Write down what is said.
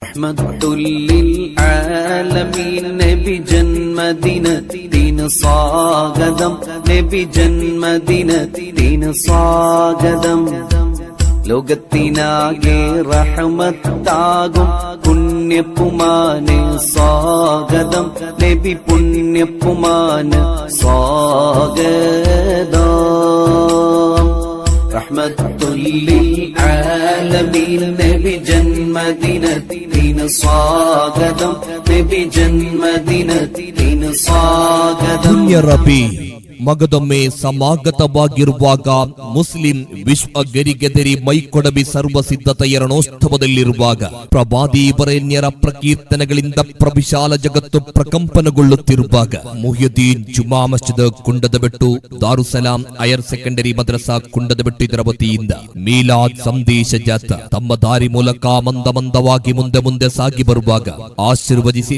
റഹ്മത്തുല്ലിൽആലമീൻ നബി ജന്മദിനത്തിന് സ്വാഗതം, നബി ജന്മദിനത്തിന് സ്വാഗതം. ലോകത്തിനാകെ റഹ്മത്താകും പുണ്യപ്പുമാന് സ്വാഗതം, നബി പുണ്യപ്പുമാന് സ്വാഗതം. റഹ്മത്തുല്ലിൽആലമീൻ നബി ജന്മദിനത്തിന് സ്വാഗതം, നബി ജന്മദിനത്തിന് ಸ್ವಾಗತಂ. ರಬಿ ಮಗದೊಮ್ಮೆ ಸಮಾಗತವಾಗಿರುವಾಗ ಮುಸ್ಲಿಂ ವಿಶ್ವ ಗೆರಿಗೆದರಿ ಮೈಕೊಡಬಿ ಸರ್ವ ಸಿದ್ಧತೆಯರಣೋತ್ಸವದಲ್ಲಿರುವಾಗ ಪ್ರವಾದಿ ವರೇಣ್ಯರ ಪ್ರಕೀರ್ತನೆಗಳಿಂದ ಪ್ರವಿಶಾಲ ಜಗತ್ತು ಪ್ರಕಂಪನಗೊಳ್ಳುತ್ತಿರುವಾಗ ಮುಹಿಯುದ್ದೀನ್ ಜುಮಾ ಮಸ್ಜಿದ್ ಕುಂಡದಬೆಟ್ಟು, ದಾರುಸಲಾಂ ಹೈಯರ್ ಸೆಕೆಂಡರಿ ಮದ್ರಸಾ ಕುಂಡದಬೆಟ್ಟು ಇದರ ವತಿಯಿಂದ ಮೀಲಾದ್ ಸಂದೇಶ ಜಾಥಾ ತಮ್ಮ ದಾರಿ ಮೂಲಕ ಮಂದವಾಗಿ ಮುಂದೆ ಸಾಗಿ ಬರುವಾಗ ಆಶೀರ್ವದಿಸಿ